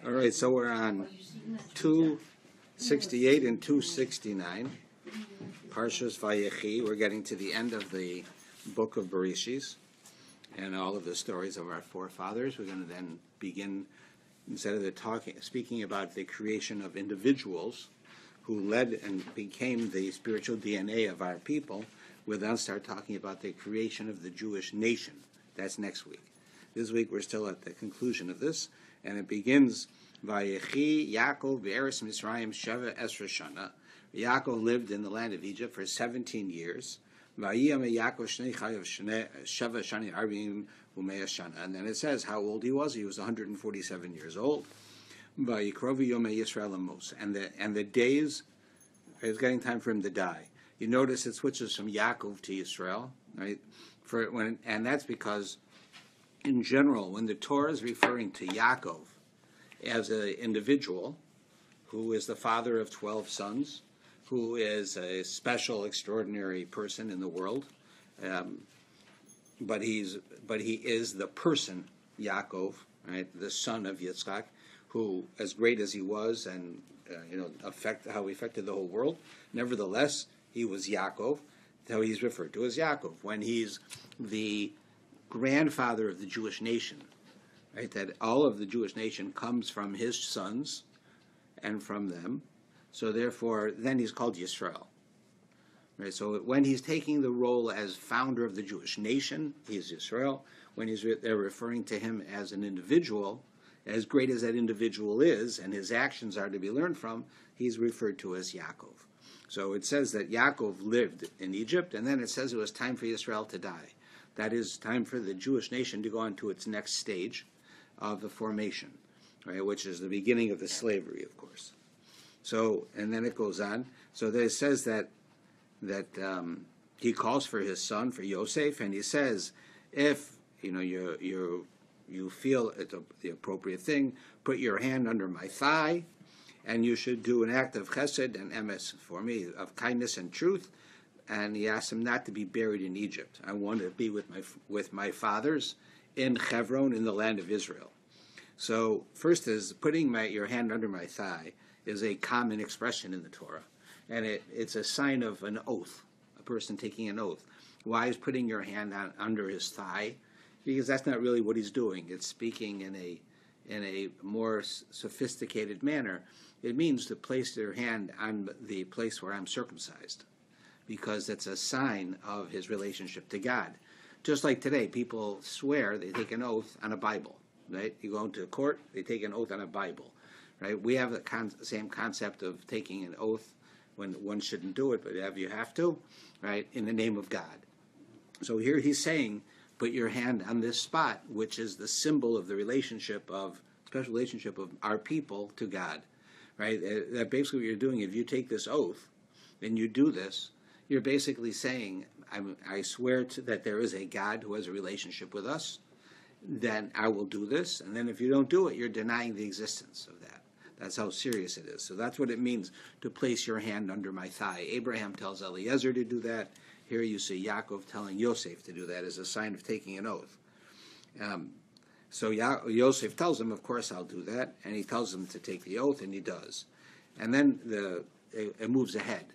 All right, so we're on 268 and 269, Parshas Vayechi. We're getting to the end of the book of Bereshis and all of the stories of our forefathers. We're going to then begin, instead of speaking about the creation of individuals who led and became the spiritual DNA of our people, we'll then start talking about the creation of the Jewish nation. That's next week. This week we're still at the conclusion of this, and it begins, Vayechi Yaakov Be'eretz Mitzrayim Sheva Esra Shana. Yaakov lived in the land of Egypt for 17 years. Vayiyam Yaakov Shnei Chayav Sheva Shani Arbim Umeya Shana. And then it says how old he was. He was 147 years old. Vayikrovi Yomei Yisrael Amos. And the days, it was getting time for him to die. You notice it switches from Yaakov to Yisrael, right? And that's because, in general, when the Torah is referring to Yaakov as an individual who is the father of 12 sons, who is a special, extraordinary person in the world, but he is the person Yaakov, right, the son of Yitzchak, who, as great as he was, and how he affected the whole world, nevertheless he was Yaakov. So he's referred to as Yaakov when he's the grandfather of the Jewish nation, right? That all of the Jewish nation comes from his sons and from them. So therefore, then he's called Yisrael. Right? So when he's taking the role as founder of the Jewish nation, he's Yisrael. When they're referring to him as an individual, as great as that individual is, and his actions are to be learned from, he's referred to as Yaakov. So it says that Yaakov lived in Egypt, and then it says it was time for Yisrael to die. That is time for the Jewish nation to go on to its next stage of the formation, right, which is the beginning of the slavery, of course. So, and then it goes on. So there it says that he calls for his son, for Yosef, and he says, if you feel it's the appropriate thing, put your hand under my thigh, and you should do an act of chesed and emes for me, of kindness and truth. And he asked him not to be buried in Egypt. I want to be with my fathers in Hebron, in the land of Israel. So first is putting your hand under my thigh is a common expression in the Torah. And it's a sign of an oath, a person taking an oath. Why is putting your hand under his thigh? Because that's not really what he's doing. It's speaking in a more sophisticated manner. It means to place your hand on the place where I'm circumcised, because it's a sign of his relationship to God. Just like today, people swear, they take an oath on a Bible, right? You go into court, they take an oath on a Bible, right? We have the same concept of taking an oath when one shouldn't do it, but you have to, right, in the name of God. So here he's saying, put your hand on this spot, which is the symbol of the special relationship of our people to God, right? That basically what you're doing, if you take this oath, and you do this, you're basically saying, I swear that there is a God who has a relationship with us, then I will do this. And then if you don't do it, you're denying the existence of that. That's how serious it is. So that's what it means to place your hand under my thigh. Abraham tells Eliezer to do that. Here you see Yaakov telling Yosef to do that as a sign of taking an oath. So Yosef tells him, of course I'll do that. And he tells him to take the oath, and he does. And then it moves ahead.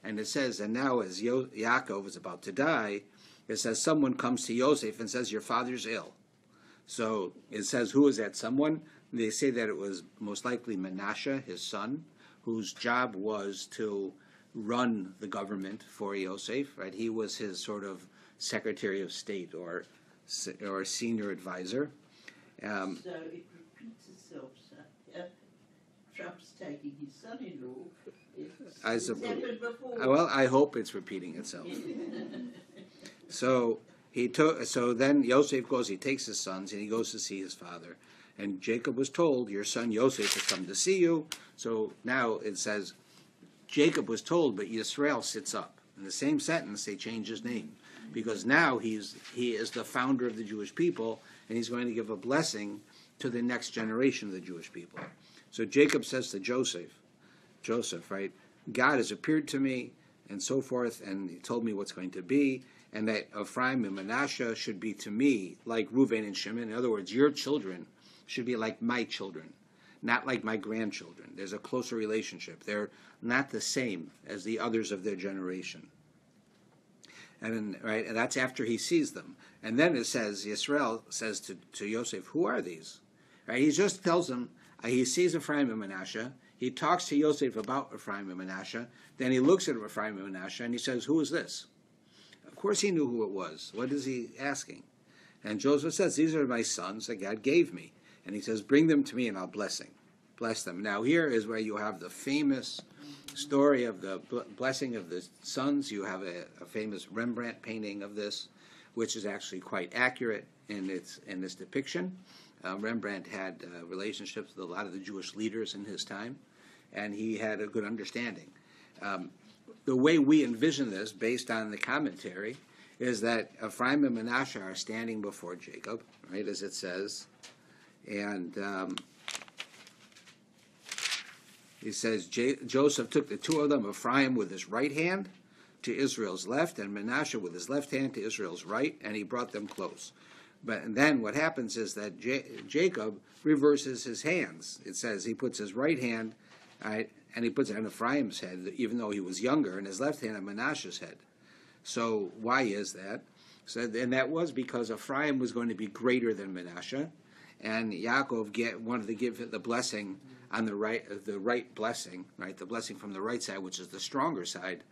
And it says, and now as Yaakov is about to die, it says someone comes to Yosef and says, your father's ill. So it says, who is that someone? They say that it was most likely Menashe, his son, whose job was to run the government for Yosef, right? He was his sort of Secretary of State or senior advisor. So it repeats itself. Trump's taking his son-in-law. Well, I hope it's repeating itself. So then Yosef goes, he takes his sons, and he goes to see his father. And Jacob was told, your son Yosef has come to see you. So now it says, Jacob was told, but Yisrael sits up. In the same sentence, they change his name. Because now he is the founder of the Jewish people, and he's going to give a blessing to the next generation of the Jewish people. So Jacob says to Joseph, right, God has appeared to me, and so forth, and he told me what's going to be, and that Avram and Menashe should be to me like Reuven and Shimon. In other words, your children should be like my children. not like my grandchildren. There's a closer relationship. They're not the same as the others of their generation. And that's after he sees them. And then it says, Yisrael says to Yosef, who are these? Right? He just tells them, he sees Ephraim and Manasseh. He talks to Yosef about Ephraim and Manasseh. Then he looks at Ephraim and Manasseh and he says, who is this? Of course he knew who it was. What is he asking? And Joseph says, these are my sons that God gave me. And he says, bring them to me and I'll bless them. Now here is where you have the famous story of the blessing of the sons. You have a famous Rembrandt painting of this, which is actually quite accurate in this depiction. Rembrandt had relationships with a lot of the Jewish leaders in his time, and he had a good understanding. The way we envision this, based on the commentary, is that Ephraim and Manasseh are standing before Jacob, right, as it says, and he says, Joseph took the two of them, Ephraim with his right hand to Israel's left, and Manasseh with his left hand to Israel's right, and he brought them close. But then what happens is that Jacob reverses his hands. It says he puts his right hand, and he puts it on Ephraim's head, even though he was younger, and his left hand on Manasseh's head. So why is that? And that was because Ephraim was going to be greater than Manasseh, and Yaakov wanted to give the blessing on the right blessing, right, the blessing from the right side, which is the stronger side,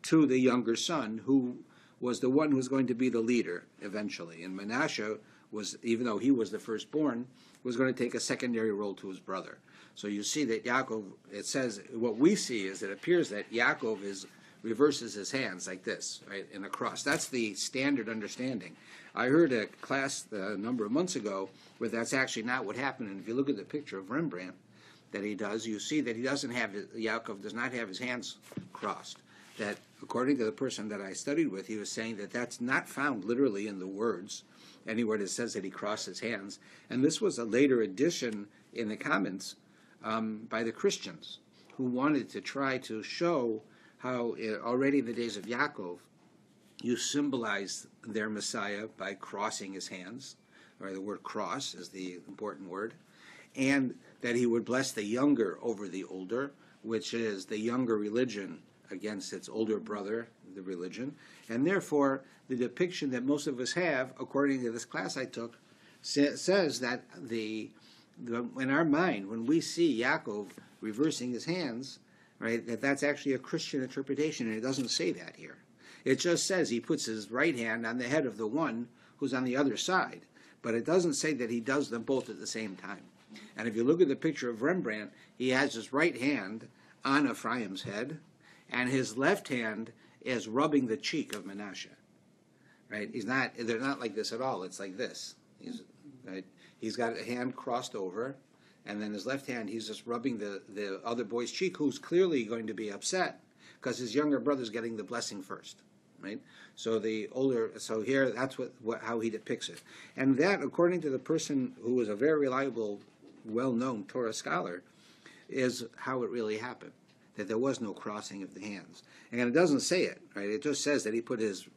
to the younger son, who was the one who was going to be the leader eventually. And Manasseh was, even though he was the firstborn, was going to take a secondary role to his brother. So you see that Yaakov, it says, what we see is it appears that Yaakov reverses his hands like this, right, in a cross. That's the standard understanding. I heard a class a number of months ago where that's actually not what happened. And if you look at the picture of Rembrandt that he does, you see that Yaakov does not have his hands crossed. That, according to the person that I studied with, he was saying that that's not found literally in the words, anywhere that says that he crossed his hands. And this was a later addition in the comments by the Christians, who wanted to try to show how already in the days of Yaakov, you symbolize their Messiah by crossing his hands, or the word cross is the important word, and that he would bless the younger over the older, which is the younger religion against its older brother, the religion. And therefore, the depiction that most of us have, according to this class I took, says that in our mind, when we see Yaakov reversing his hands, right, that's actually a Christian interpretation, and it doesn't say that here. It just says he puts his right hand on the head of the one who's on the other side, but it doesn't say that he does them both at the same time. And if you look at the picture of Rembrandt, he has his right hand on Ephraim's head, and his left hand is rubbing the cheek of Manasseh. Right? They're not like this at all. It's like this. He's got a hand crossed over, and then his left hand, he's just rubbing the other boy's cheek, who's clearly going to be upset because his younger brother's getting the blessing first. Right? So here, that's how he depicts it. And that, according to the person who was a very reliable, well-known Torah scholar, is how it really happened, that there was no crossing of the hands. And it doesn't say it, right? It just says that he put his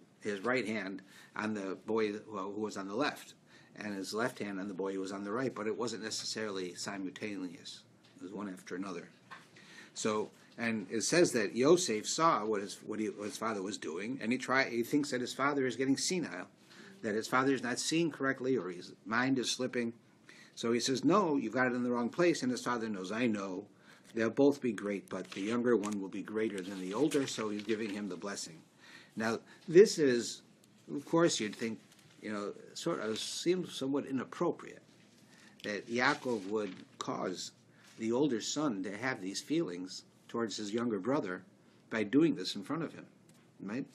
right hand on the boy who was on the left, and his left hand on the boy who was on the right, but it wasn't necessarily simultaneous. It was one after another. So, and it says that Yosef saw what his father was doing, and he thinks that his father is getting senile, that his father is not seeing correctly, or his mind is slipping. So he says, no, you got it in the wrong place, and his father knows, I know. They'll both be great, but the younger one will be greater than the older, so he's giving him the blessing. Now, this is, of course, you'd think, sort of seems somewhat inappropriate that Yaakov would cause the older son to have these feelings towards his younger brother by doing this in front of him, right?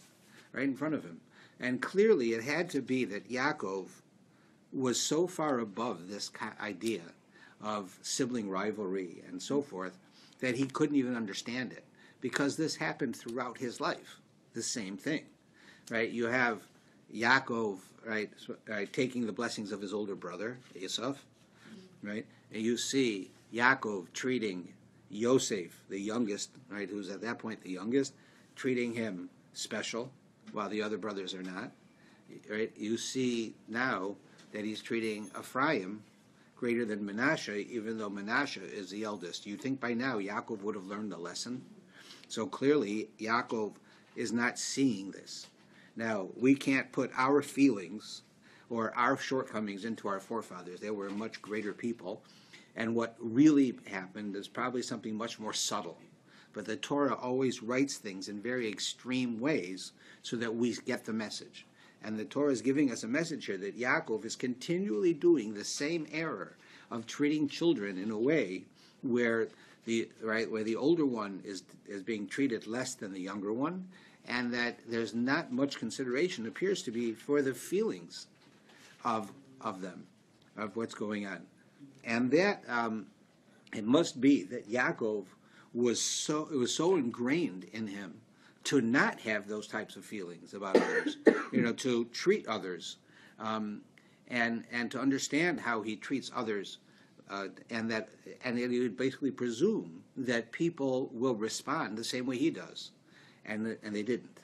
Right in front of him. And clearly it had to be that Yaakov was so far above this idea of sibling rivalry and so forth that he couldn't even understand it, because this happened throughout his life, the same thing, right? You have Yaakov, right, taking the blessings of his older brother, Esau, right? And you see Yaakov treating Yosef, the youngest, right, who's at that point the youngest, treating him special while the other brothers are not, right? You see now that he's treating Ephraim greater than Manasseh, even though Manasseh is the eldest. You think by now Yaakov would have learned the lesson? So clearly, Yaakov is not seeing this. Now, we can't put our feelings or our shortcomings into our forefathers. They were much greater people. And what really happened is probably something much more subtle. But the Torah always writes things in very extreme ways so that we get the message. And the Torah is giving us a message here that Yaakov is continually doing the same error of treating children in a way where the older one is being treated less than the younger one, and that there's not much consideration, appears to be, for the feelings of them, of what's going on. And that it must be that Yaakov was so ingrained in him to not have those types of feelings about others, to treat others, and to understand how he treats others, and he would basically presume that people will respond the same way he does, and they didn't.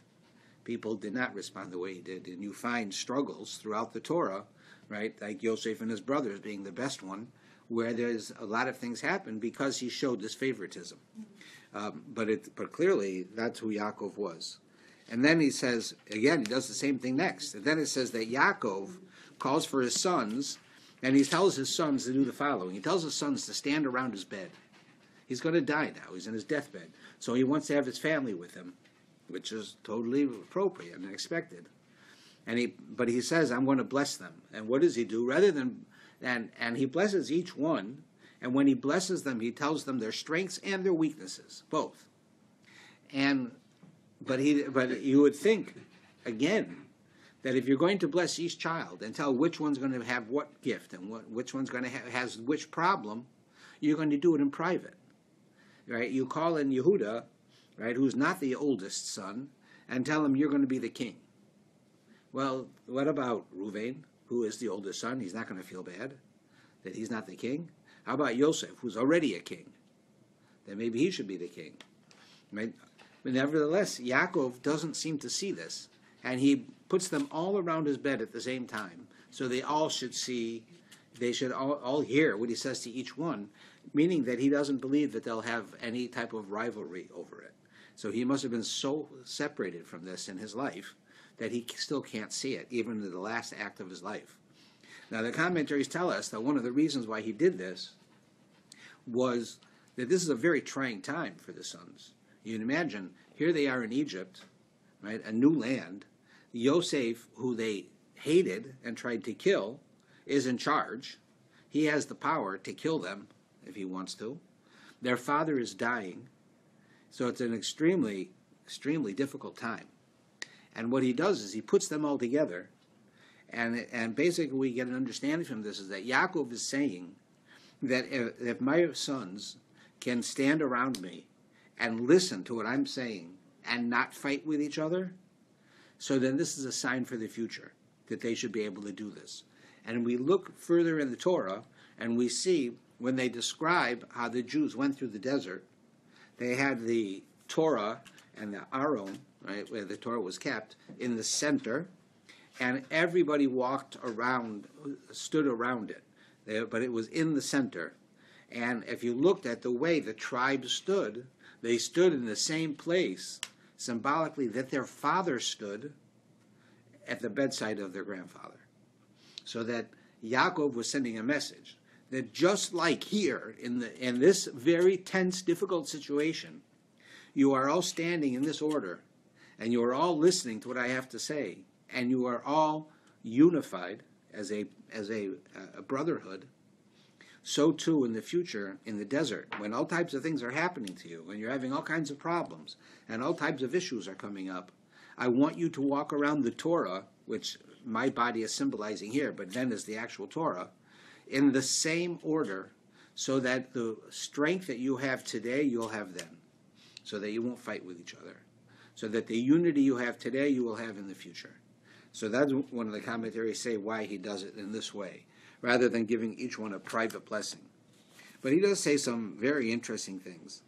People did not respond the way he did, and you find struggles throughout the Torah, right? Like Yosef and his brothers being the best one, where there's a lot of things happen because he showed this favoritism. But clearly, that's who Yaakov was. And then he says, again, he does the same thing next. And then it says that Yaakov calls for his sons, and he tells his sons to do the following. He tells his sons to stand around his bed. He's going to die now. He's in his deathbed. So he wants to have his family with him, which is totally appropriate and expected. But he says, I'm going to bless them. And what does he do? And he blesses each one. And when he blesses them, he tells them their strengths and their weaknesses, both. But you would think, again, that if you're going to bless each child and tell which one's going to have what gift and which one's going to has which problem, you're going to do it in private, right? You call in Yehuda, right, who's not the oldest son, and tell him you're going to be the king. Well, what about Reuven, who is the oldest son? He's not going to feel bad that he's not the king. How about Yosef, who's already a king? Then maybe he should be the king. Right? But nevertheless, Yaakov doesn't seem to see this. And he puts them all around his bed at the same time. So they all should see, they should all hear what he says to each one, meaning that he doesn't believe that they'll have any type of rivalry over it. So he must have been so separated from this in his life that he still can't see it, even in the last act of his life. Now, the commentaries tell us that one of the reasons why he did this was that this is a very trying time for the sons. You can imagine, here they are in Egypt, right, a new land. Yosef, who they hated and tried to kill, is in charge. He has the power to kill them if he wants to. Their father is dying. So it's an extremely, extremely difficult time. And what he does is he puts them all together. And basically we get an understanding from this is that Yaakov is saying that if my sons can stand around me and listen to what I'm saying and not fight with each other, so then this is a sign for the future, that they should be able to do this. And we look further in the Torah, and we see when they describe how the Jews went through the desert, they had the Torah and the Aron, right, where the Torah was kept, in the center, and everybody walked around, stood around it, but it was in the center. And if you looked at the way the tribes stood, they stood in the same place, symbolically that their father stood at the bedside of their grandfather. So that Yaakov was sending a message that just like here, in this very tense, difficult situation, you are all standing in this order, and you are all listening to what I have to say, and you are all unified as a brotherhood. So too in the future, in the desert, when all types of things are happening to you, when you're having all kinds of problems, and all types of issues are coming up, I want you to walk around the Torah, which my body is symbolizing here, but then is the actual Torah, in the same order, so that the strength that you have today, you'll have then, so that you won't fight with each other, so that the unity you have today, you will have in the future. So that's one of the commentaries say why he does it in this way, rather than giving each one a private blessing. But he does say some very interesting things.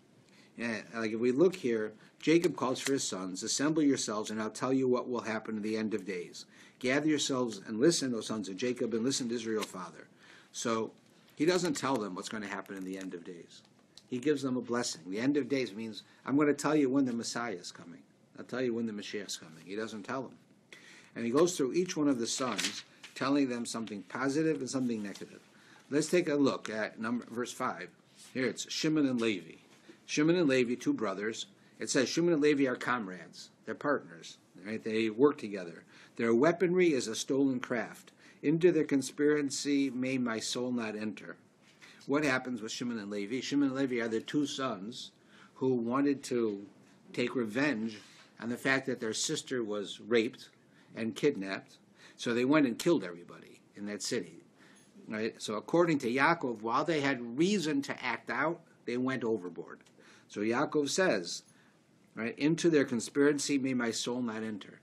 Yeah, like if we look here, Jacob calls for his sons, assemble yourselves, and I'll tell you what will happen at the end of days. Gather yourselves and listen, O sons of Jacob, and listen to Israel, father. So He doesn't tell them what's going to happen in the end of days. He gives them a blessing. The end of days means, I'm going to tell you when the Messiah is coming. I'll tell you when the Mashiach is coming. He doesn't tell them. And he goes through each one of the sons, telling them something positive and something negative. Let's take a look at verse 5. Here it's Shimon and Levi. Shimon and Levi, two brothers. It says Shimon and Levi are comrades. They're partners. Right? They work together. Their weaponry is a stolen craft. Into their conspiracy may my soul not enter. What happens with Shimon and Levi? Shimon and Levi are the two sons who wanted to take revenge on the fact that their sister was raped and kidnapped. So they went and killed everybody in that city. Right? So according to Yaakov, while they had reason to act out, they went overboard. So Yaakov says, right, into their conspiracy may my soul not enter.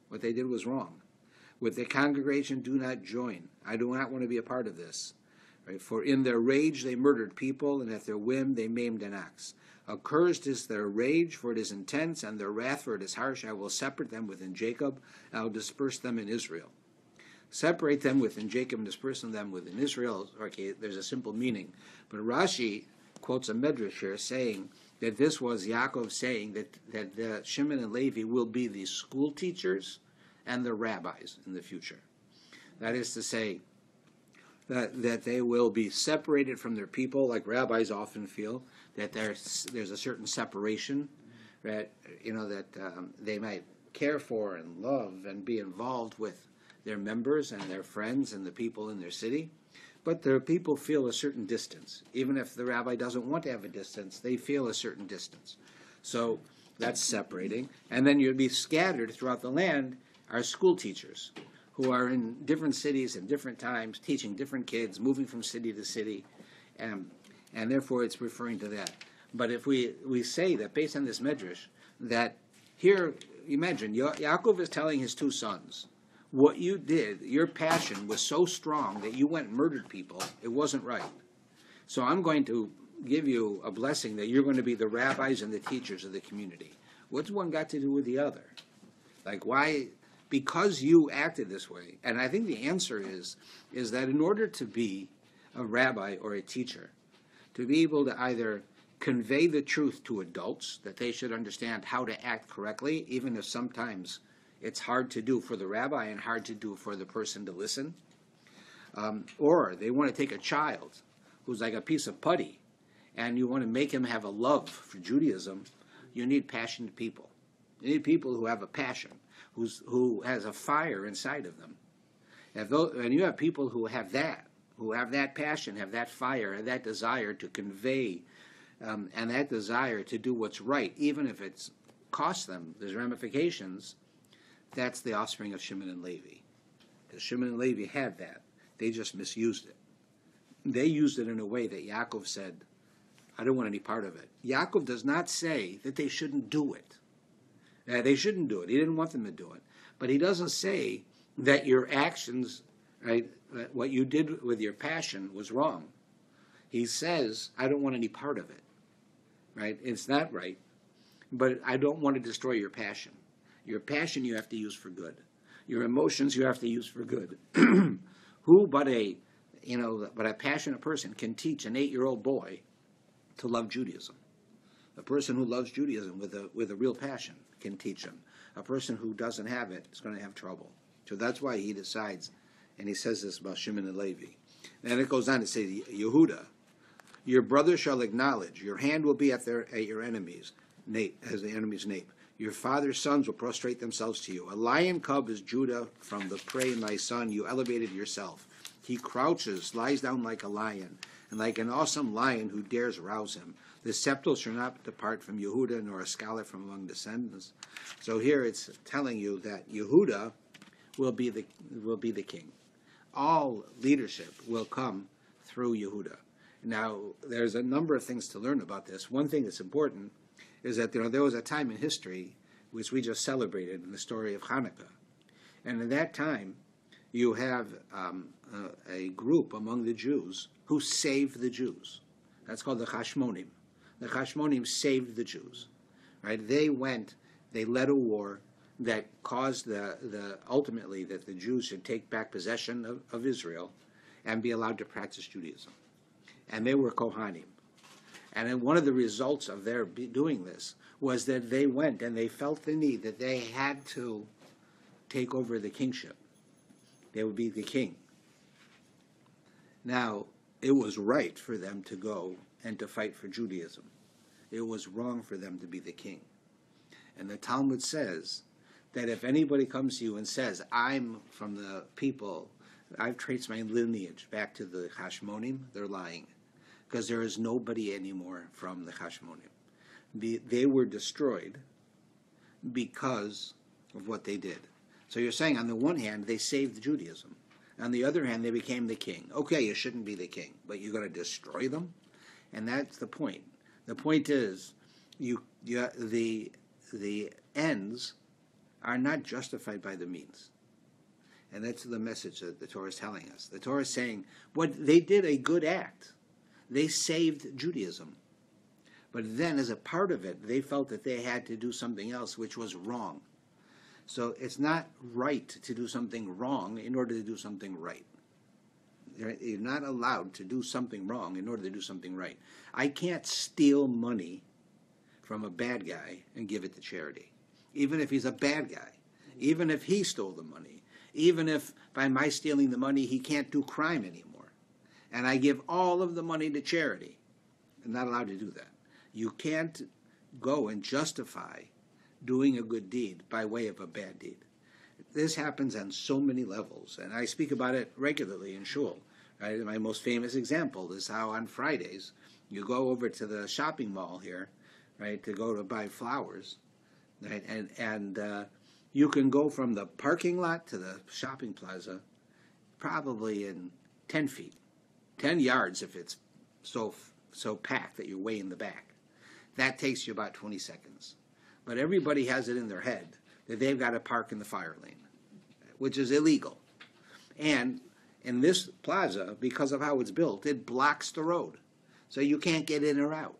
What they did was wrong. With the congregation do not join. I do not want to be a part of this. Right? For in their rage they murdered people, and at their whim they maimed an ox. Accursed is their rage, for it is intense, and their wrath, for it is harsh. I will separate them within Jacob, I will disperse them in Israel. Separate them within Jacob and disperse them within Israel. Okay, there's a simple meaning. But Rashi quotes a medrash here saying that this was Yaakov saying that Shimon and Levi will be the school teachers and the rabbis in the future. That is to say, that they will be separated from their people, like rabbis often feel, that there's a certain separation, that they might care for and love and be involved with their members and their friends and the people in their city, but the people feel a certain distance. Even if the rabbi doesn't want to have a distance, they feel a certain distance. So that's separating. And then you'd be scattered throughout the land are school teachers who are in different cities at different times, teaching different kids, moving from city to city, and therefore it's referring to that. But if we say that based on this medrash, that here, imagine, Yaakov is telling his two sons, what you did, your passion was so strong that you went and murdered people, it wasn't right. So I'm going to give you a blessing that you're going to be the rabbis and the teachers of the community. What's one got to do with the other? Like, why? Because you acted this way. And I think the answer is that in order to be a rabbi or a teacher, to be able to either convey the truth to adults, that they should understand how to act correctly, even if sometimes it's hard to do for the rabbi and hard to do for the person to listen, or they want to take a child who's like a piece of putty, and you want to make him have a love for Judaism, you need passionate people. You need people who have a passion, who has a fire inside of them. And you have people who have that passion, have that fire, have that desire to convey, and that desire to do what's right, even if it's costs them, there's ramifications. That's the offspring of Shimon and Levi. Because Shimon and Levi had that. They just misused it. They used it in a way that Yaakov said, I don't want any part of it. Yaakov does not say that they shouldn't do it. They shouldn't do it. He didn't want them to do it. But he doesn't say that your actions, right, what you did with your passion was wrong. He says, I don't want any part of it. Right? It's not right. But I don't want to destroy your passion. Your passion you have to use for good. Your emotions you have to use for good. Who but a passionate person can teach an 8-year-old boy to love Judaism? A person who loves Judaism with a real passion can teach him. A person who doesn't have it is going to have trouble. So that's why he decides, and he says this about Shimon and Levi. And it goes on to say, Yehuda, your brother shall acknowledge, your hand will be at your enemies, as the enemy's nape. Your father's sons will prostrate themselves to you. A lion cub is Judah from the prey, my son. You elevated yourself. He crouches, lies down like a lion, and like an awesome lion who dares rouse him. The scepter shall not depart from Yehuda, nor a scholar from among descendants. So here it's telling you that Yehuda will be the king. All leadership will come through Yehuda. Now, there's a number of things to learn about this. One thing that's important is that there was a time in history which we just celebrated in the story of Hanukkah. And in that time, you have a group among the Jews who saved the Jews. That's called the Hashmonim. The Hashmonim saved the Jews. Right? They led a war that caused ultimately that the Jews should take back possession of Israel and be allowed to practice Judaism. and they were Kohanim. And then one of the results of their doing this was that they went and they felt the need that they had to take over the kingship. They would be the king. Now, it was right for them to go and to fight for Judaism. It was wrong for them to be the king. And the Talmud says that if anybody comes to you and says, I'm from the people, I've traced my lineage back to the Hashmonim, they're lying. Because there is nobody anymore from the Hashmonim. They were destroyed because of what they did. So you're saying, on the one hand, they saved Judaism. On the other hand, they became the king. Okay, you shouldn't be the king, but you're going to destroy them? And that's the point. The point is, the ends are not justified by the means. And that's the message that the Torah is telling us. The Torah is saying, they did a good act. They saved Judaism. But then, as a part of it, they felt that they had to do something else, which was wrong. So it's not right to do something wrong in order to do something right. You're not allowed to do something wrong in order to do something right. I can't steal money from a bad guy and give it to charity, even if he's a bad guy, even if he stole the money, even if by my stealing the money he can't do crime anymore. And I give all of the money to charity. I'm not allowed to do that. You can't go and justify doing a good deed by way of a bad deed. This happens on so many levels, and I speak about it regularly in shul. Right? My most famous example is how on Fridays you go over to the shopping mall here, right, to go to buy flowers, right, and you can go from the parking lot to the shopping plaza probably in 10 feet. 10 yards if it's so packed that you're way in the back. That takes you about 20 seconds. But everybody has it in their head that they've got to park in the fire lane, which is illegal. And in this plaza, because of how it's built, it blocks the road. So you can't get in or out.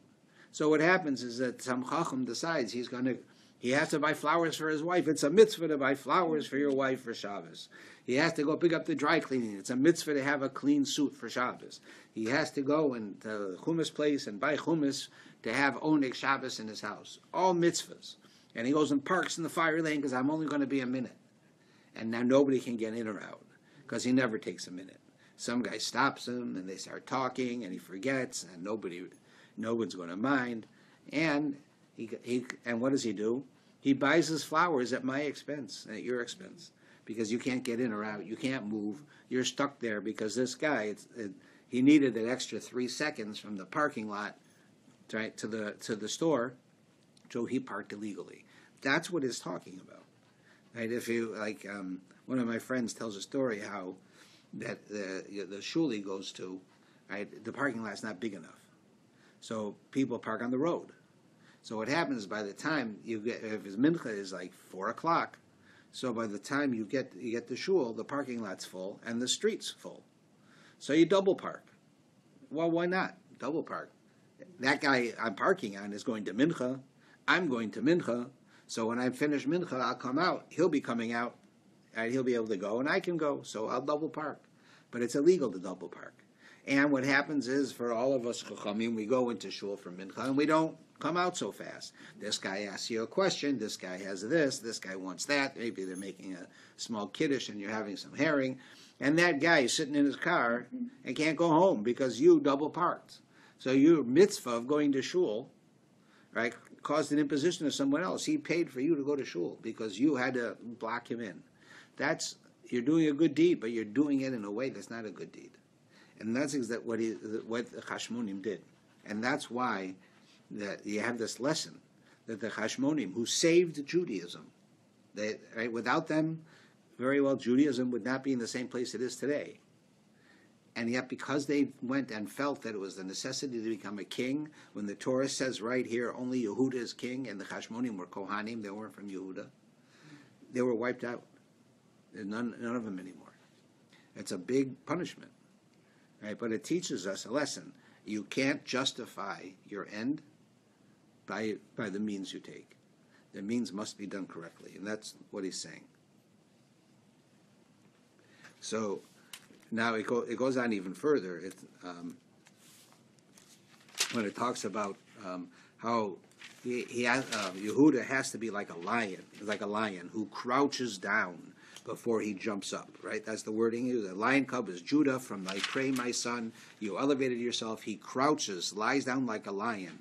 So what happens is that some chacham decides he has to buy flowers for his wife. It's a mitzvah to buy flowers for your wife for Shabbos. He has to go pick up the dry cleaning. It's a mitzvah to have a clean suit for Shabbos. He has to go to the hummus place and buy hummus to have oneg Shabbos in his house. All mitzvahs. And he goes and parks in the fire lane because I'm only going to be a minute. And now nobody can get in or out because he never takes a minute. Some guy stops him and they start talking and he forgets and no one's going to mind. And and what does he do? He buys his flowers at my expense, at your expense, because you can't get in or out, you can't move, you're stuck there because this guy, he needed an extra 3 seconds from the parking lot right to the store, so he parked illegally. That's what it's talking about, right? If you one of my friends tells a story how that the shul he goes to, right, the parking lot's not big enough, so people park on the road. So what happens by the time if his mincha is like 4 o'clock, so by the time you get to shul, the parking lot's full and the street's full. So you double park. Well, why not double park? That guy I'm parking on is going to mincha. I'm going to mincha. So when I finish mincha, I'll come out. He'll be coming out, and he'll be able to go, and I can go. So I'll double park. But it's illegal to double park. And what happens is, for all of us chachamim, we go into shul for mincha, and we don't come out so fast. This guy asks you a question, this guy has this guy wants that, maybe they're making a small kiddush and you're having some herring, and that guy is sitting in his car and can't go home because you double parked. So your mitzvah of going to shul, right, caused an imposition of someone else. He paid for you to go to shul because you had to block him in. You're doing a good deed, but you're doing it in a way that's not a good deed. And that's exactly what the Hashmonim did. And that's why that you have this lesson that the Hashmonim, who saved Judaism, without them, very well, Judaism would not be in the same place it is today. And yet, because they went and felt that it was the necessity to become a king, when the Torah says right here, only Yehuda is king, and the Hashmonim were Kohanim, they weren't from Yehuda, they were wiped out. There's none of them anymore. It's a big punishment, right? But it teaches us a lesson. You can't justify your end by the means you take. The means must be done correctly, and that's what he's saying. So now it goes on even further. when it talks about how Yehuda has to be like a lion who crouches down before he jumps up, right? That's the wording here. The lion cub is Judah, from thy prey, my son. You elevated yourself. He crouches, lies down like a lion,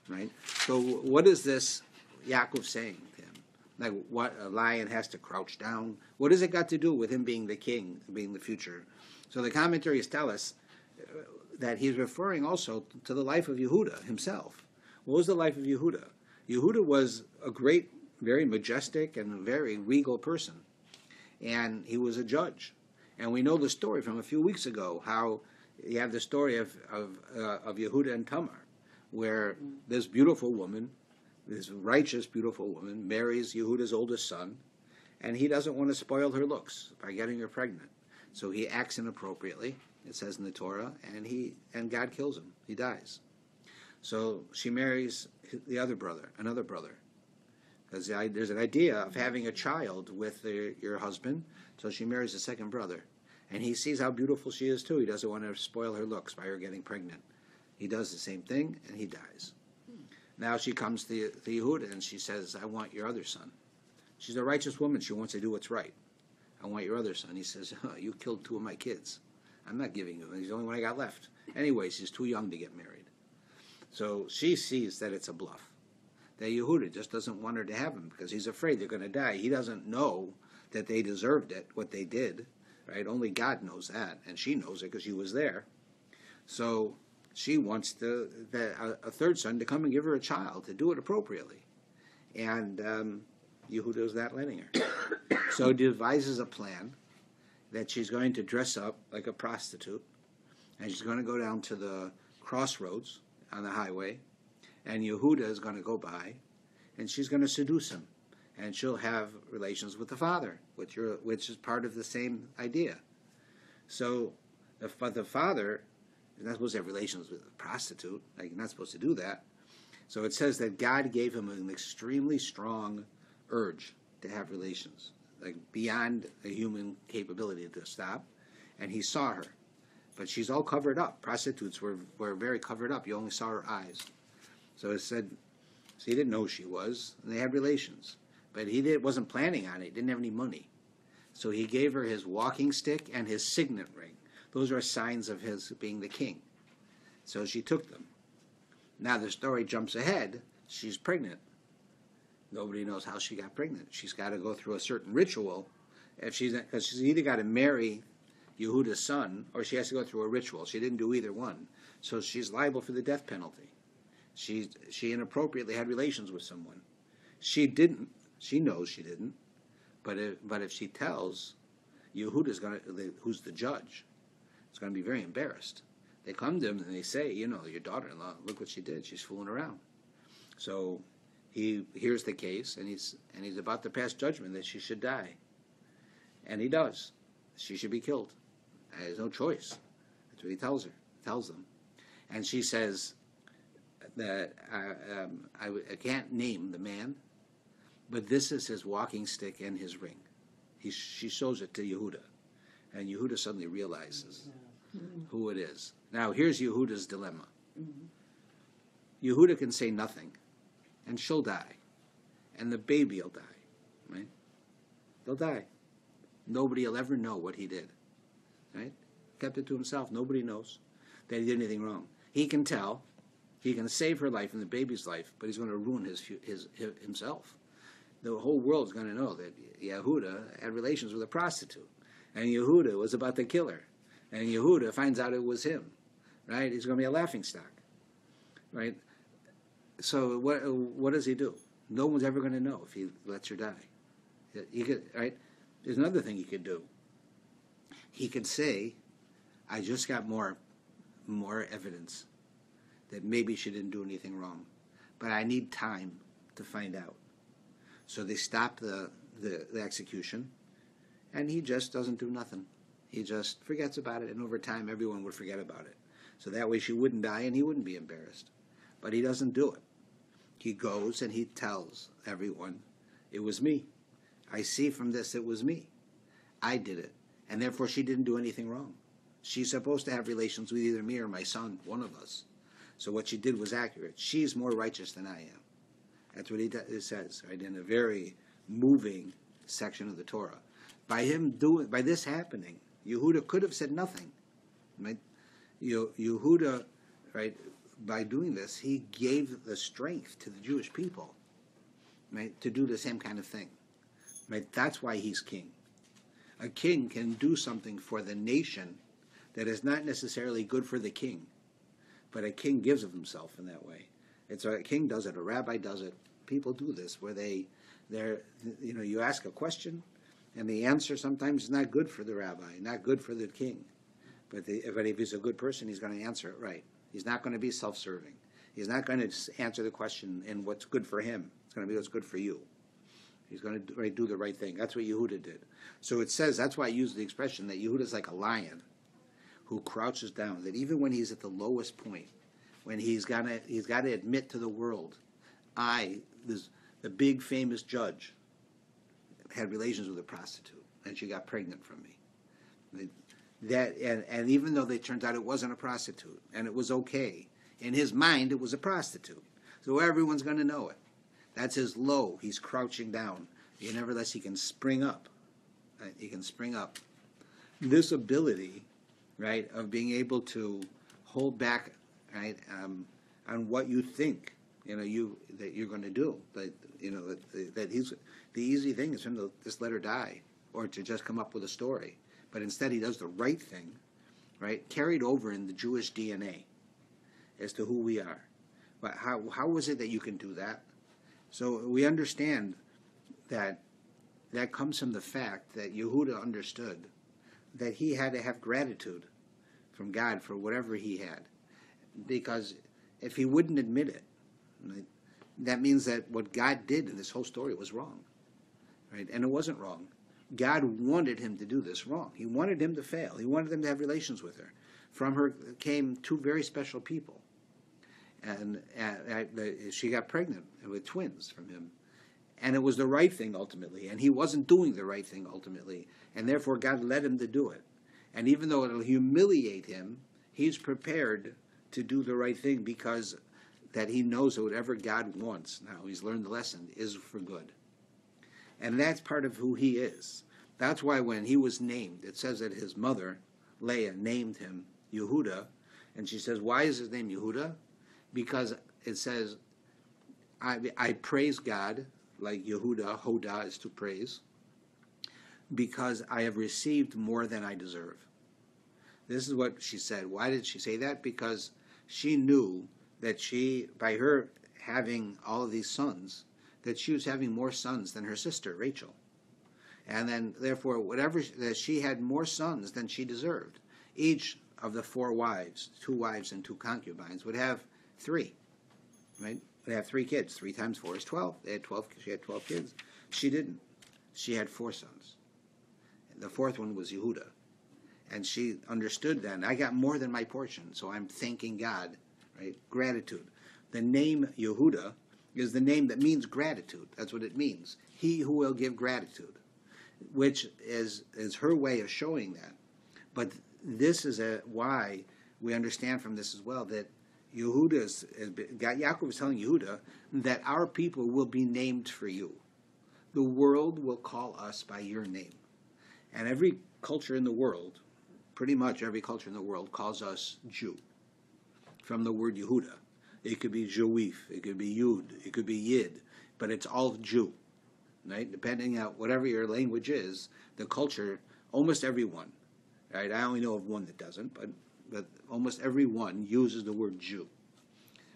right? So what is this Yaakov saying to him? Like, what, a lion has to crouch down? What has it got to do with him being the king, being the future? So the commentaries tell us that he's referring also to the life of Yehuda himself. What was the life of Yehuda? Yehuda was a great, very majestic, and very regal person. And he was a judge. And we know the story from a few weeks ago, how you have the story of Yehuda and Tamar, where this beautiful woman, this righteous, beautiful woman, marries Yehuda's oldest son, and he doesn't want to spoil her looks by getting her pregnant. So he acts inappropriately, it says in the Torah, and God kills him. He dies. So she marries the other brother, another brother. Because there's an idea of having a child with your husband, so she marries a second brother. And he sees how beautiful she is too. He doesn't want to spoil her looks by her getting pregnant. He does the same thing, and he dies. Now she comes to Yehuda, and she says, I want your other son. She's a righteous woman. She wants to do what's right. I want your other son. He says, you killed 2 of my kids. I'm not giving you him. He's the only one I got left. Anyways, he's too young to get married. So she sees that it's a bluff. That Yehuda just doesn't want her to have him because he's afraid they're going to die. He doesn't know that they deserved it, what they did, right? Only God knows that, and she knows it because she was there. So she wants a third son to come and give her a child, to do it appropriately. And Yehuda's not letting her. So he devises a plan that she's going to dress up like a prostitute, and she's going to go down to the crossroads on the highway, and Yehuda is going to go by, and she's going to seduce him, and she'll have relations with the father, which is part of the same idea. So, but the father is not supposed to have relations with a prostitute. Like, you're not supposed to do that. So it says that God gave him an extremely strong urge to have relations, like beyond a human capability to stop, and he saw her. But she's all covered up. Prostitutes were very covered up. You only saw her eyes. So it said, so he didn't know who she was, and they had relations. But he wasn't planning on it. He didn't have any money. So he gave her his walking stick and his signet ring. Those are signs of his being the king. So she took them. Now the story jumps ahead. She's pregnant. Nobody knows how she got pregnant. She's got to go through a certain ritual. Because she's either got to marry Yehuda's son, or she has to go through a ritual. She didn't do either one. So she's liable for the death penalty. She inappropriately had relations with someone. She didn't. She knows she didn't. But if she tells, Yehuda's who's the judge, is going to be very embarrassed. They come to him and they say, your daughter-in-law, look what she did. She's fooling around. So he hears the case, and he's about to pass judgment that she should die. And he does. She should be killed. There's no choice. That's what he tells them. And she says that I can't name the man, but this is his walking stick and his ring. She shows it to Yehuda, and Yehuda suddenly realizes who it is. Now here's Yehuda's dilemma. Yehuda can say nothing, and she'll die, and the baby will die, right? They'll die. Nobody will ever know what he did, right? Kept it to himself. Nobody knows that he did anything wrong. He can tell. He can save her life and the baby's life, but he's going to ruin himself. The whole world's going to know that Yehuda had relations with a prostitute, and Yehuda was about to kill her, and Yehuda finds out it was him, right? He's going to be a laughingstock, right? So what does he do? No one's ever going to know if he lets her die. He could, right? There's another thing he could do. He could say, I just got more evidence that maybe she didn't do anything wrong, but I need time to find out. So they stop the execution, and he just doesn't do nothing. He just forgets about it, and over time everyone would forget about it. So that way she wouldn't die and he wouldn't be embarrassed. But he doesn't do it. He goes and he tells everyone, it was me. I see from this it was me. I did it. And therefore she didn't do anything wrong. She's supposed to have relations with either me or my son, one of us. So what she did was accurate. She's more righteous than I am. That's what it says, right, in a very moving section of the Torah. By this happening, Yehuda could have said nothing, right? Yehuda, right, by doing this, he gave the strength to the Jewish people, right, to do the same kind of thing, right? That's why he's king. A king can do something for the nation that is not necessarily good for the king, but a king gives of himself in that way. It's a king does it, a rabbi does it. People do this where you ask a question, and the answer sometimes is not good for the rabbi, not good for the king. But if he's a good person, he's going to answer it right. He's not going to be self-serving. He's not going to answer the question in what's good for him. It's going to be what's good for you. He's going to do the right thing. That's what Yehuda did. So it says, that's why I use the expression that Yehuda is like a lion who crouches down, that even when he's at the lowest point, when he's got to admit to the world, the big famous judge, had relations with a prostitute, and she got pregnant from me. And even though it turns out it wasn't a prostitute, and it was okay, in his mind it was a prostitute. So everyone's going to know it. That's his low. He's crouching down. Nevertheless, he can spring up. Right? He can spring up. This ability, right, of being able to hold back, right, on what you think, that you're going to do. That he's the easy thing is for him to just let her die, or to just come up with a story. But instead, he does the right thing, right? Carried over in the Jewish DNA as to who we are. But how is it that you can do that? So we understand that comes from the fact that Yehuda understood that he had to have gratitude from God for whatever he had. Because if he wouldn't admit it, right, that means that what God did in this whole story was wrong. Right? And it wasn't wrong. God wanted him to do this wrong. He wanted him to fail. He wanted him to have relations with her. From her came two very special people. And she got pregnant with twins from him. And it was the right thing ultimately. And he wasn't doing the right thing ultimately. And therefore God led him to do it. And even though it'll humiliate him, he's prepared to do the right thing because that he knows that whatever God wants, now he's learned the lesson, is for good. And that's part of who he is. That's why when he was named, it says that his mother, Leah, named him Yehuda. And she says, why is his name Yehuda? Because it says, I praise God, like Yehuda, Hoda is to praise, because I have received more than I deserve. This is what she said. Why did she say that? Because she knew that by her having all of these sons, that she was having more sons than her sister, Rachel. And then, therefore, that she had more sons than she deserved. Each of the 4 wives, 2 wives and 2 concubines, would have 3, right? Would have 3 kids. 3 times 4 is 12. She had 12 kids. She didn't. She had 4 sons. The 4th one was Yehuda. And she understood then, I got more than my portion, so I'm thanking God, right? Gratitude. The name Yehuda is the name that means gratitude. That's what it means. He who will give gratitude, which is her way of showing that. But this is why we understand from this as well that Yaakov is telling Yehuda that our people will be named for you. The world will call us by your name. And every culture in the world, pretty much every culture in the world, calls us Jew, from the word Yehuda. It could be Joif, it could be Yud, it could be Yid, but it's all Jew, right? Depending on whatever your language is, the culture, almost everyone, right? I only know of one that doesn't, but almost everyone uses the word Jew,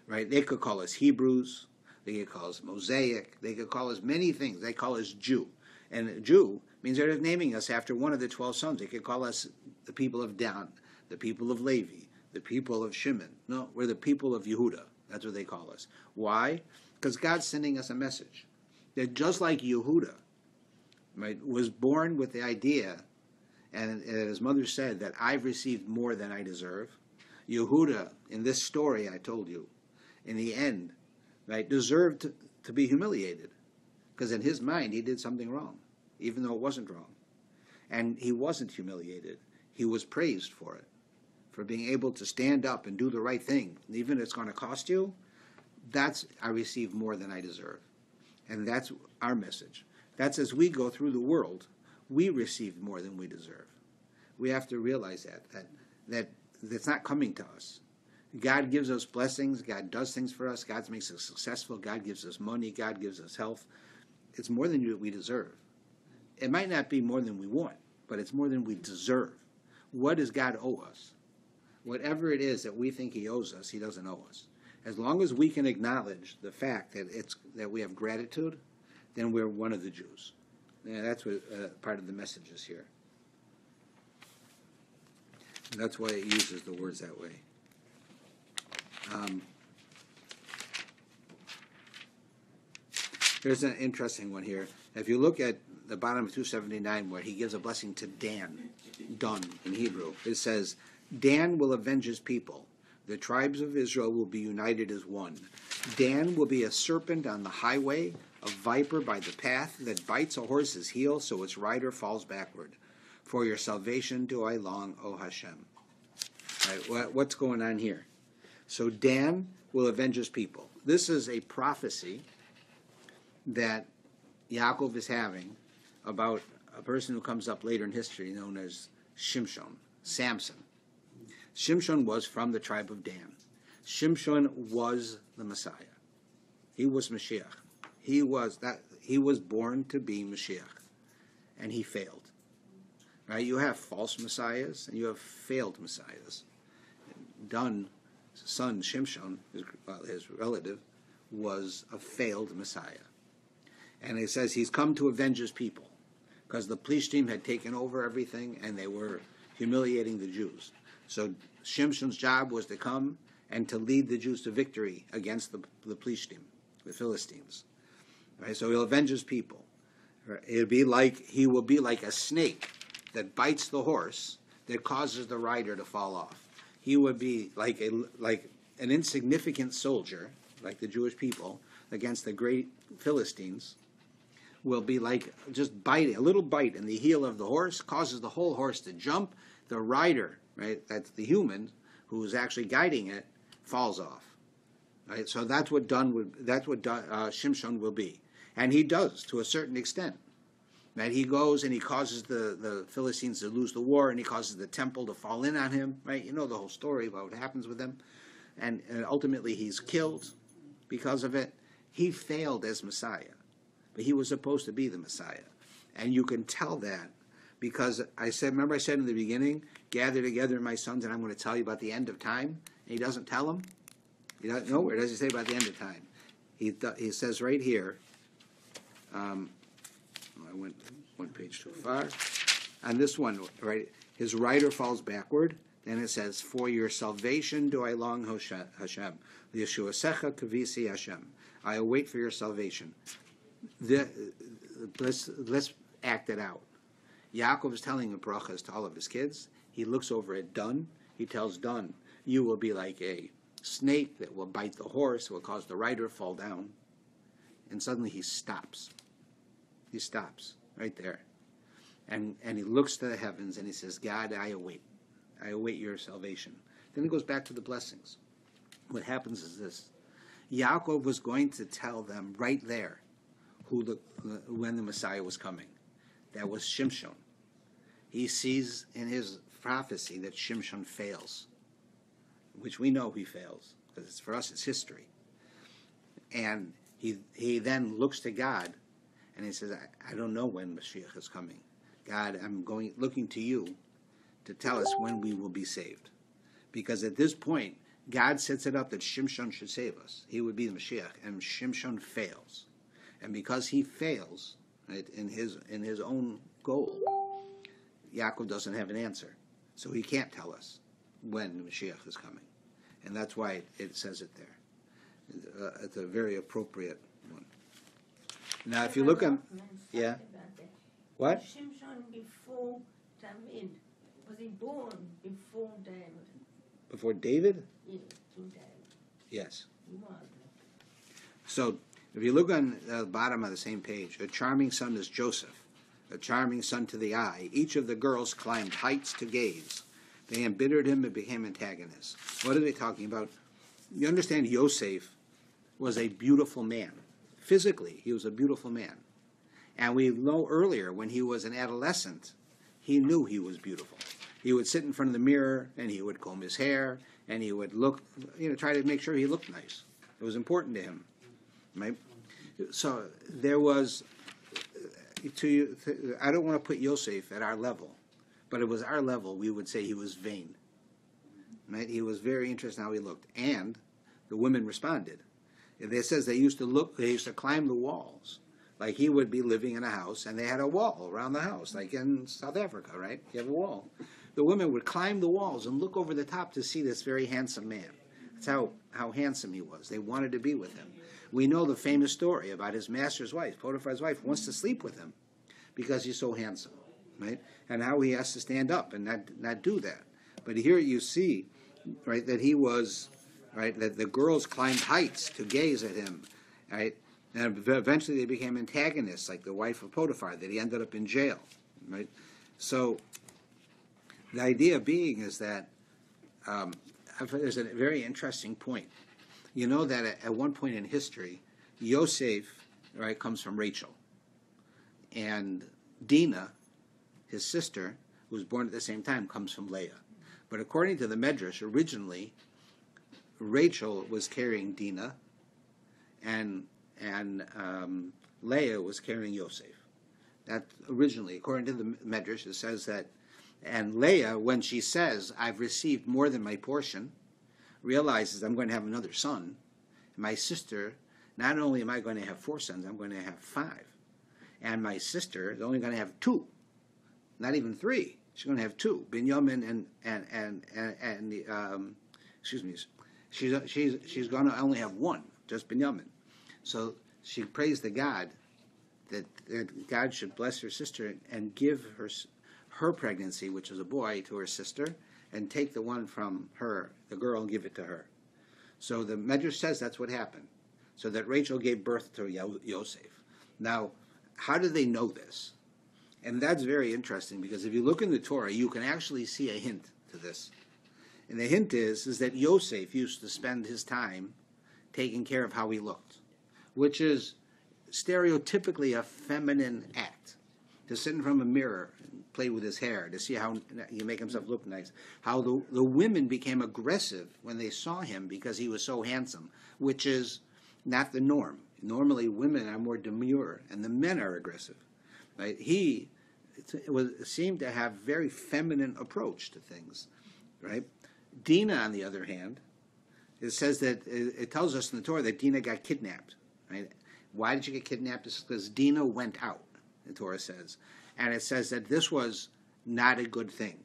right? They could call us Hebrews, they could call us Mosaic, they could call us many things. They call us Jew. And Jew means they're naming us after one of the 12 sons. They could call us the people of Dan, the people of Levi, the people of Shimon. No, we're the people of Yehuda. That's what they call us. Why? Because God's sending us a message. That just like Yehuda, right, was born with the idea, and his mother said that I've received more than I deserve. Yehuda, in this story I told you, in the end, right, deserved to be humiliated. Because in his mind he did something wrong, even though it wasn't wrong. And he wasn't humiliated. He was praised for it, for being able to stand up and do the right thing, even if it's going to cost you, I receive more than I deserve. And that's our message. That's as we go through the world, we receive more than we deserve. We have to realize that it's not coming to us. God gives us blessings. God does things for us. God makes us successful. God gives us money. God gives us health. It's more than we deserve. It might not be more than we want, but it's more than we deserve. What does God owe us? Whatever it is that we think he owes us, he doesn't owe us. As long as we can acknowledge the fact that we have gratitude, then we're one of the Jews. And that's what part of the message is here. And that's why it uses the words that way. There's an interesting one here. If you look at the bottom of 279, where he gives a blessing to Dan in Hebrew, it says, Dan will avenge his people. The tribes of Israel will be united as one. Dan will be a serpent on the highway, a viper by the path that bites a horse's heel so its rider falls backward. For your salvation do I long, O Hashem. Right, what's going on here? So Dan will avenge his people. This is a prophecy that Yaakov is having about a person who comes up later in history known as Samson. Shimshon was from the tribe of Dan. Shimshon was the Messiah. He was Mashiach. He was born to be Mashiach, and he failed. Right? You have false messiahs and you have failed messiahs. Dun's son Shimshon, his relative, was a failed messiah, and it says he's come to avenge his people because the Plishtim had taken over everything and they were humiliating the Jews. So Shimshon's job was to come and to lead the Jews to victory against the Plishtim, the Philistines. Right? So he'll avenge his people. Right? He will be like a snake that bites the horse that causes the rider to fall off. He would be like an insignificant soldier, like the Jewish people, against the great Philistines. Will be like just biting, a little bite in the heel of the horse causes the whole horse to jump. The rider, right, that's the human who is actually guiding it, falls off. Right, so that's what Shimshon will be, and he does to a certain extent. Right, he goes and he causes the Philistines to lose the war, and he causes the temple to fall in on him. Right, you know the whole story about what happens with him, and ultimately he's killed because of it. He failed as Messiah, but he was supposed to be the Messiah, and you can tell that. Because remember I said in the beginning, gather together my sons and I'm going to tell you about the end of time. And he doesn't tell them. Nowhere does he say about the end of time. He says right here, I went one page too far. On this one, right, his rider falls backward. Then it says, for your salvation do I long, Hashem. Yeshua secha kavisi Hashem. I await for your salvation. Let's act it out. Yaakov is telling the brachas to all of his kids. He looks over at Dun. He tells Dun, you will be like a snake that will bite the horse, will cause the rider to fall down. And suddenly he stops. He stops right there. And he looks to the heavens and he says, God, I await. I await your salvation. Then he goes back to the blessings. What happens is this. Yaakov was going to tell them right there when the Messiah was coming. That was Shimshon. He sees in his prophecy that Shimshon fails, which we know he fails, because for us it's history. And he then looks to God, and he says, I don't know when Mashiach is coming. God, I'm looking to you to tell us when we will be saved. Because at this point, God sets it up that Shimshon should save us. He would be the Mashiach, and Shimshon fails. And because he fails, right, in his own goal, Yaakov doesn't have an answer. So he can't tell us when the Mashiach is coming. And that's why it says it there. It's a very appropriate one. Now, if you look at... Yeah? What? Shimshon before David. Was he born before David? Before David? Yes, to David. Yes. He was. So, if you look on the bottom of the same page, a charming son is Joseph, a charming son to the eye. Each of the girls climbed heights to gaze. They embittered him and became antagonists. What are they talking about? You understand Yosef was a beautiful man. Physically, he was a beautiful man. And we know earlier, when he was an adolescent, he knew he was beautiful. He would sit in front of the mirror, and he would comb his hair, and he would look, try to make sure he looked nice. It was important to him, right? So there was, I don't want to put Yosef at our level, but it was our level, we would say he was vain, right? He was very interested in how he looked, and the women responded. It says they used to climb the walls. Like he would be living in a house, and they had a wall around the house, like in South Africa, right? You have a wall. The women would climb the walls and look over the top to see this very handsome man. That's how handsome he was. They wanted to be with him. We know the famous story about his master's wife, Potiphar's wife, wants to sleep with him because he's so handsome, right? And how he has to stand up and not do that. But here you see, right, that he was, right, that the girls climbed heights to gaze at him, right? And eventually they became antagonists, like the wife of Potiphar, that he ended up in jail, right? So the idea being is that there's a very interesting point. You know that at one point in history, Yosef, right, comes from Rachel. And Dinah, his sister, who was born at the same time, comes from Leah. But according to the Medrash, originally, Rachel was carrying Dinah, and Leah was carrying Yosef. That originally, according to the Medrash, it says that, and Leah, when she says, I've received more than my portion, realizes I'm going to have another son. And my sister, not only am I going to have 4 sons, I'm going to have 5. And my sister is only going to have 2, not even 3. She's going to have 2, Binyamin and excuse me, she's going to only have 1, just Binyamin. So she prays to God that God should bless her sister and give her pregnancy, which is a boy, to her sister, and take the one from her, the girl, and give it to her. So the Medrash says that's what happened. So that Rachel gave birth to Yosef. Now, how do they know this? And that's very interesting, because if you look in the Torah, you can actually see a hint to this. And the hint is that Yosef used to spend his time taking care of how he looked, which is stereotypically a feminine act. To sit in front of a mirror and play with his hair, to see how he make himself look nice. How the women became aggressive when they saw him because he was so handsome, which is not the norm. Normally women are more demure, and the men are aggressive. Right? He seemed to have very feminine approach to things. Right? Dinah, on the other hand, it says that it tells us in the Torah that Dinah got kidnapped. Right? Why did she get kidnapped? It's because Dinah went out, the Torah says. And it says that this was not a good thing,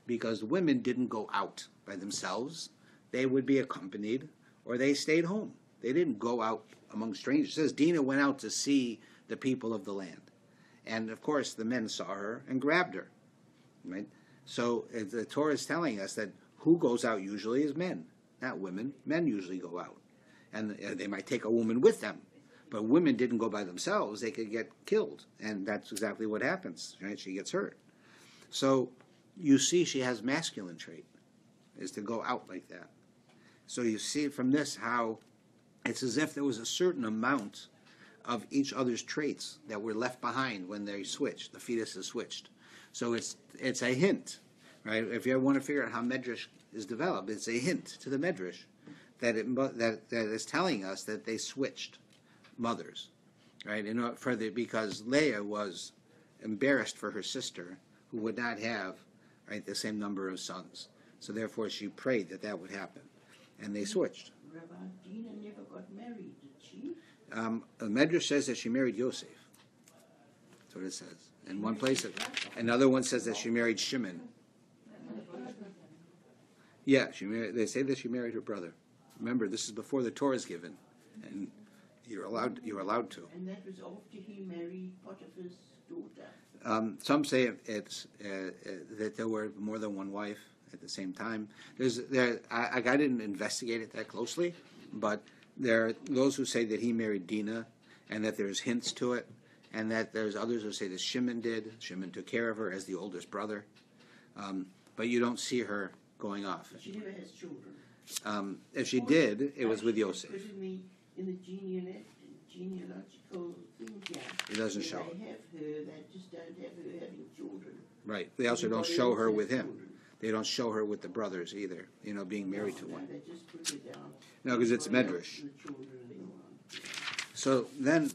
because women didn't go out by themselves. They would be accompanied, or they stayed home. They didn't go out among strangers. It says Dinah went out to see the people of the land. And, of course, the men saw her and grabbed her. Right? So the Torah is telling us that who goes out usually is men, not women. Men usually go out. And they might take a woman with them. But women didn't go by themselves. They could get killed. And that's exactly what happens. Right? She gets hurt. So you see she has masculine trait, is to go out like that. So you see from this how it's as if there was a certain amount of each other's traits that were left behind when they switched. The fetus is switched. So it's a hint, right? If you want to figure out how Medrash is developed, it's a hint to the Medrash that is telling us that they switched mothers, right? Because Leah was embarrassed for her sister, who would not have, right, the same number of sons. So therefore she prayed that would happen. And they switched. Rabbi, Dinah never got married, did she? The Medrash says that she married Yosef. That's what it says. In one place, another one says that she married Shimon. Yeah, they say that she married her brother. Remember, this is before the Torah is given, and you're allowed to. And that was after he married Potiphar's daughter. Some say it's that there were more than one wife at the same time. I didn't investigate it that closely, but there are those who say that he married Dinah, and that there's hints to it, and that there's others who say that Shimon did. Shimon took care of her as the oldest brother. but you don't see her going off. She never has children. If she did, it was with Yosef. Put in the genealogical thing here. It doesn't They show. have her, they just don't have her having children. Right. They also don't Everybody show else her has with him. children. They don't show her with the brothers either, being married to No, one. they just put her down. No, because it's Everybody else medrash. and the children and all that. So then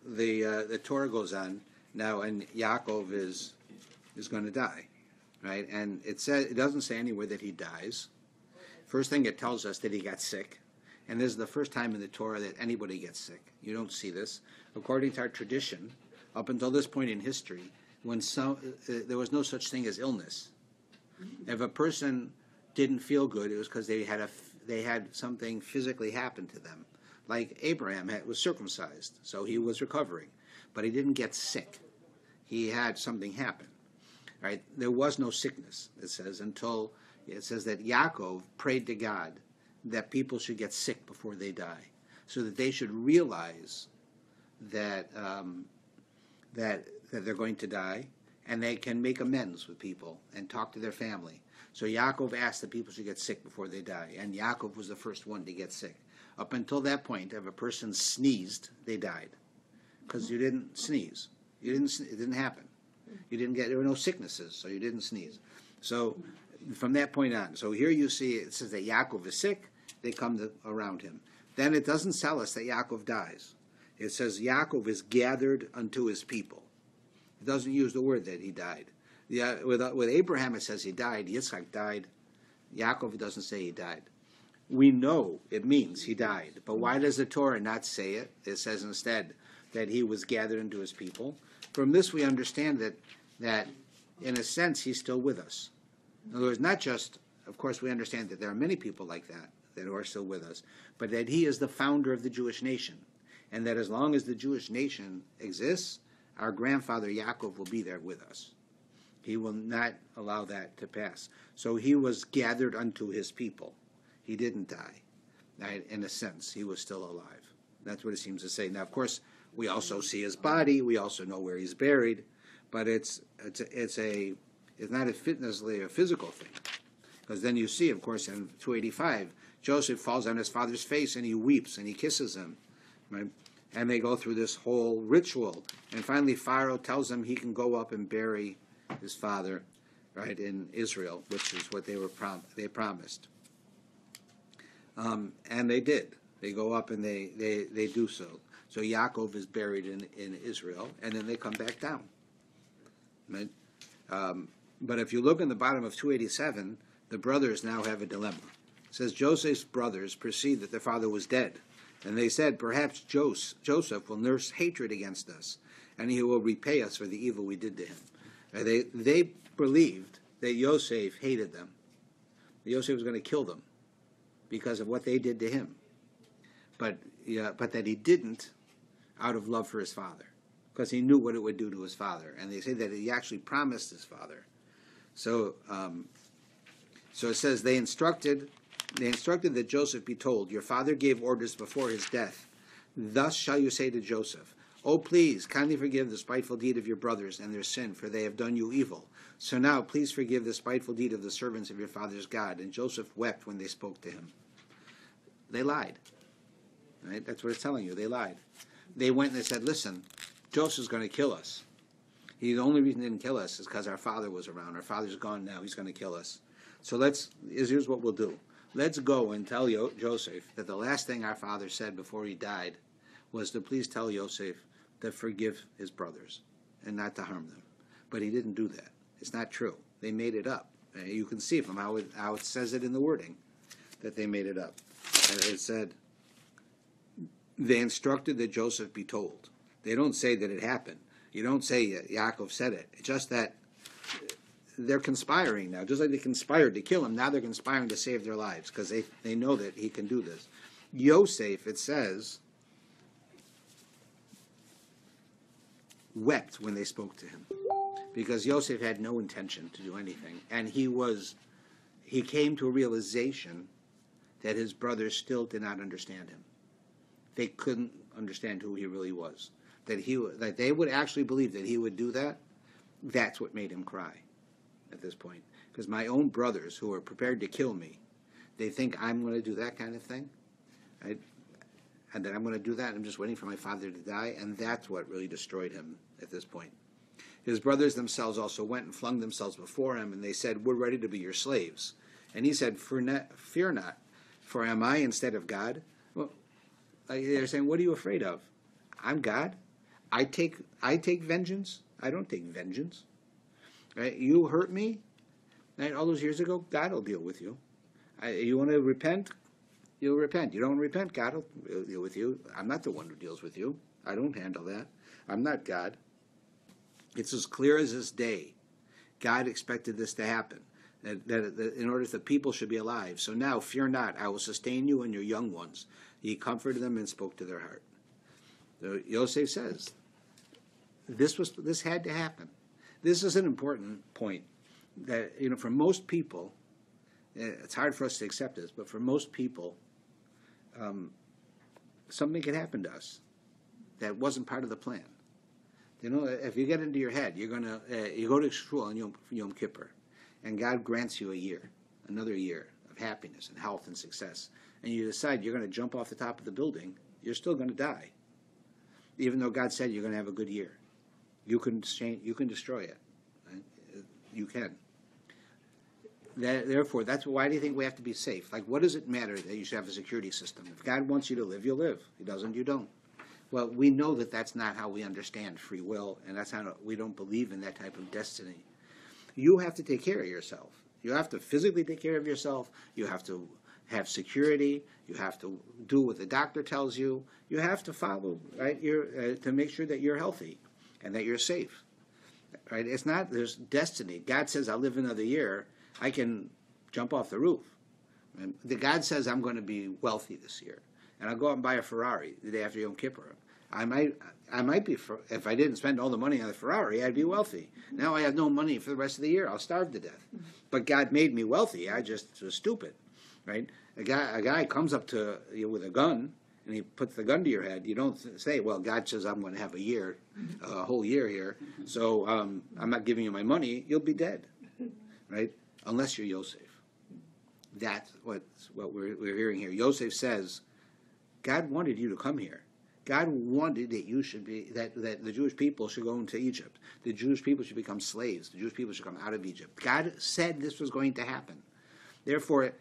the Torah goes on now, and Yaakov is going to die, right? And it doesn't say anywhere that he dies. First thing, it tells us that he got sick, and this is the first time in the Torah that anybody gets sick. You don't see this. According to our tradition, up until this point in history, when there was no such thing as illness. If a person didn't feel good, it was because they had something physically happen to them. Like Abraham was circumcised, so he was recovering, but he didn't get sick. He had something happen, right? There was no sickness, it says, until it says that Yaakov prayed to God that people should get sick before they die, so that they should realize that that they're going to die, and they can make amends with people and talk to their family. So Yaakov asked that people should get sick before they die, and Yaakov was the first one to get sick. Up until that point, if a person sneezed, they died, because you didn't sneeze. It didn't happen. There were no sicknesses, so you didn't sneeze. So from that point on, so here you see it says that Yaakov is sick. They come around him. Then it doesn't tell us that Yaakov dies. It says Yaakov is gathered unto his people. It doesn't use the word that he died. Yeah, with Abraham it says he died. Yitzchak died. Yaakov doesn't say he died. We know it means he died. But why does the Torah not say it? It says instead that he was gathered into his people. From this we understand that in a sense he's still with us. In other words, not just, of course we understand that there are many people like that are still with us, but that he is the founder of the Jewish nation. And that as long as the Jewish nation exists, our grandfather Yaakov will be there with us. He will not allow that to pass. So he was gathered unto his people. He didn't die. Right? In a sense, he was still alive. That's what it seems to say. Now, of course, we also see his body. We also know where he's buried. But it's not necessarily a physical thing. Because then you see, of course, in 285, Joseph falls on his father's face and he weeps and he kisses him. Right? And they go through this whole ritual. And finally, Pharaoh tells him he can go up and bury his father, right, in Israel, which is what they promised. And they did. They go up and they do so. So Yaakov is buried in Israel, and then they come back down. Right? But if you look in the bottom of 287, the brothers now have a dilemma. It says, Joseph's brothers perceived that their father was dead. And they said, perhaps Joseph will nurse hatred against us, and he will repay us for the evil we did to him. They believed that Yosef hated them. That Yosef was going to kill them because of what they did to him. But that he didn't out of love for his father, because he knew what it would do to his father. And they say that he actually promised his father. So it says they instructed that Joseph be told, your father gave orders before his death. Thus shall you say to Joseph, oh, please, kindly forgive the spiteful deed of your brothers and their sin, for they have done you evil. So now, please forgive the spiteful deed of the servants of your father's God. And Joseph wept when they spoke to him. They lied. Right? That's what it's telling you. They lied. They went and they said, listen, Joseph's going to kill us. The only reason he didn't kill us is because our father was around. Our father's gone now. He's going to kill us. So here's what we'll do. Let's go and tell Joseph that the last thing our father said before he died was to please tell Joseph to forgive his brothers and not to harm them. But he didn't do that. It's not true. They made it up. You can see from how it says it in the wording that they made it up. It said, they instructed that Joseph be told. They don't say that it happened. You don't say Yaakov said it. It's just that they're conspiring now. Just like they conspired to kill him, now they're conspiring to save their lives because they know that he can do this. Yosef, it says, wept when they spoke to him because Yosef had no intention to do anything. And he came to a realization that his brothers still did not understand him. They couldn't understand who he really was. That they would actually believe that he would do that. That's what made him cry at this point. Because my own brothers who are prepared to kill me, they think I'm going to do that kind of thing, right? And that I'm going to do that. I'm just waiting for my father to die, and that's what really destroyed him at this point. His brothers themselves also went and flung themselves before him, and they said, "We're ready to be your slaves." And he said, "Fear not, for am I instead of God?" Well, they're saying, "What are you afraid of? I'm God. I take vengeance. I don't take vengeance. Right? You hurt me, right, all those years ago. God will deal with you. You want to repent? You'll repent. You don't repent, God will deal with you. I'm not the one who deals with you. I don't handle that. I'm not God." It's as clear as this day. God expected this to happen, that in order that the people should be alive. So now, fear not, I will sustain you and your young ones. He comforted them and spoke to their heart. So Yosef says, this had to happen. This is an important point that, for most people, it's hard for us to accept this, but for most people, something could happen to us that wasn't part of the plan. If you get into your head, you go to school on Yom Kippur, and God grants you a year, another year of happiness and health and success, and you decide you're going to jump off the top of the building, you're still going to die, even though God said you're going to have a good year. You can destroy it. Right? You can. Therefore, that's why do you think we have to be safe? Like, what does it matter that you should have a security system? If God wants you to live, you'll live. He doesn't, you don't. Well, we know that that's not how we understand free will, and that's how we don't believe in that type of destiny. You have to take care of yourself. You have to physically take care of yourself. You have to have security. You have to do what the doctor tells you. You have to follow, right, to make sure that you're healthy and that you're safe. Right? It's not, there's destiny. God says, I'll live another year. I can jump off the roof. And God says, I'm going to be wealthy this year, and I'll go out and buy a Ferrari the day after Yom Kippur. I might be, if I didn't spend all the money on the Ferrari, I'd be wealthy. Now I have no money for the rest of the year. I'll starve to death. But God made me wealthy. I just was stupid, right? A guy comes up to you with a gun, and he puts the gun to your head. You don't say, well, God says I'm going to have a whole year here, so I'm not giving you my money. You'll be dead, right? Unless you're Yosef. That's what we're hearing here. Yosef says, God wanted you to come here. God wanted that you should be, that the Jewish people should go into Egypt. The Jewish people should become slaves. The Jewish people should come out of Egypt. God said this was going to happen. Therefore,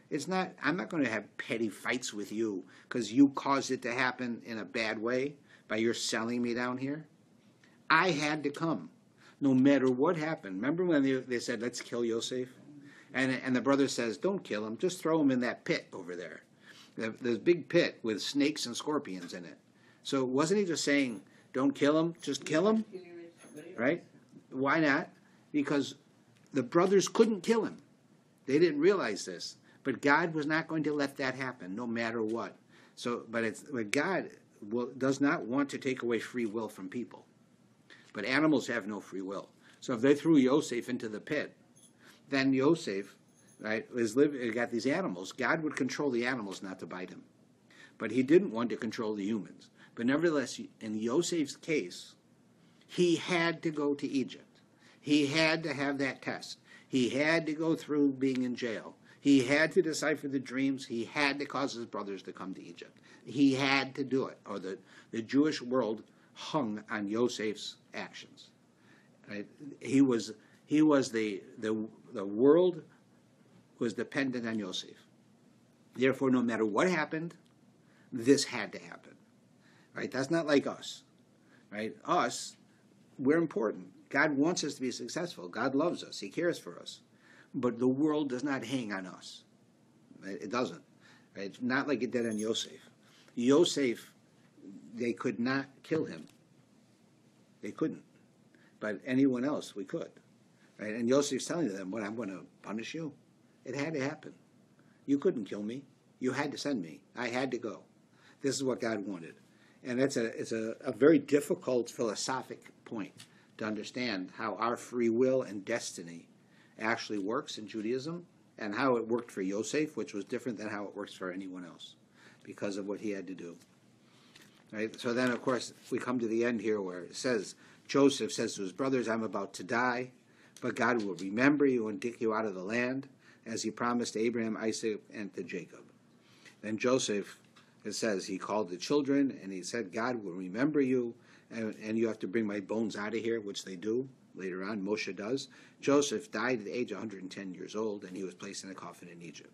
I'm not going to have petty fights with you because you caused it to happen in a bad way by your selling me down here. I had to come, no matter what happened. Remember when they said, let's kill Yosef? And the brother says, don't kill him, just throw him in that pit over there. There's a big pit with snakes and scorpions in it. So wasn't he just saying, don't kill him, just kill him? Right? Why not? Because the brothers couldn't kill him. They didn't realize this. But God was not going to let that happen, no matter what. But God does not want to take away free will from people. But animals have no free will. So if they threw Yosef into the pit, then Yosef, right, got these animals. God would control the animals not to bite him. But he didn't want to control the humans. But nevertheless, in Yosef's case, he had to go to Egypt. He had to have that test. He had to go through being in jail. He had to decipher the dreams. He had to cause his brothers to come to Egypt. He had to do it, or the Jewish world hung on Yosef's actions. Right? The world was dependent on Yosef. Therefore, no matter what happened, this had to happen. Right? That's not like us. Right? Us, we're important. God wants us to be successful. God loves us. He cares for us. But the world does not hang on us. Right? It doesn't. Right? It's not like it did on Yosef. Yosef, they could not kill him. They couldn't. But anyone else, we could. Right? And Yosef's telling them, I'm going to punish you. It had to happen. You couldn't kill me. You had to send me. I had to go. This is what God wanted. And it's a very difficult philosophic point to understand how our free will and destiny actually works in Judaism, and how it worked for Yosef, which was different than how it works for anyone else because of what he had to do. Right? So then, of course, we come to the end here where it says, Joseph says to his brothers, I'm about to die. But God will remember you and take you out of the land, as he promised to Abraham, Isaac, and to Jacob. Then Joseph, it says, he called the children, and he said, God will remember you, and you have to bring my bones out of here, which they do. Later on, Moshe does. Joseph died at the age of 110 years old, and he was placed in a coffin in Egypt.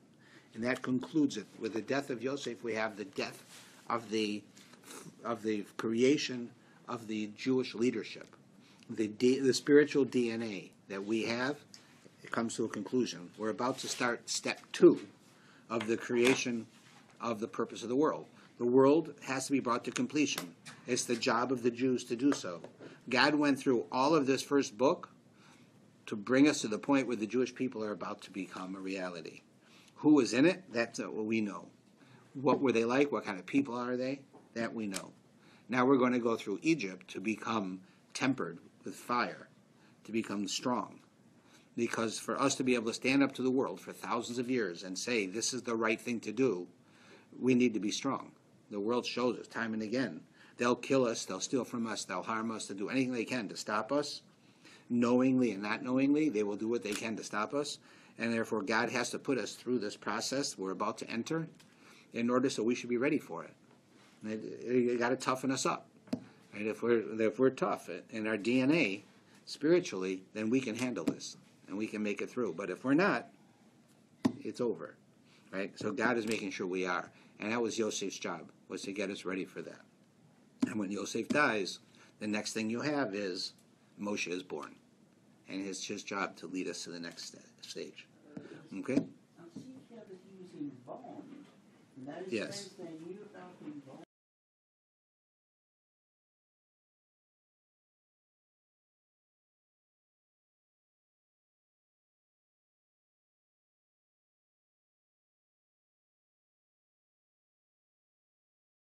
And that concludes it. With the death of Joseph, we have the death of the creation of the Jewish leadership. The spiritual DNA that we have, it comes to a conclusion. We're about to start step 2 of the creation of the purpose of the world. The world has to be brought to completion. It's the job of the Jews to do so. God went through all of this first book to bring us to the point where the Jewish people are about to become a reality. Who was in it? That's what we know. What were they like? What kind of people are they? That we know. Now we're going to go through Egypt to become tempered with fire, to become strong. Because for us to be able to stand up to the world for thousands of years and say this is the right thing to do, we need to be strong. The world shows us time and again. They'll kill us, they'll steal from us, they'll harm us, they'll do anything they can to stop us. Knowingly and not knowingly, they will do what they can to stop us. And therefore, God has to put us through this process we're about to enter in order so we should be ready for it. You got to toughen us up. Right? If we're tough in our DNA, spiritually, then we can handle this and we can make it through. But if we're not, it's over. Right? So God is making sure we are. And that was Yosef's job, was to get us ready for that. And when Yosef dies, the next thing you have is Moshe is born. And it's his job to lead us to the next stage. Okay? I see here that he was involved. And that is Yes. the same thing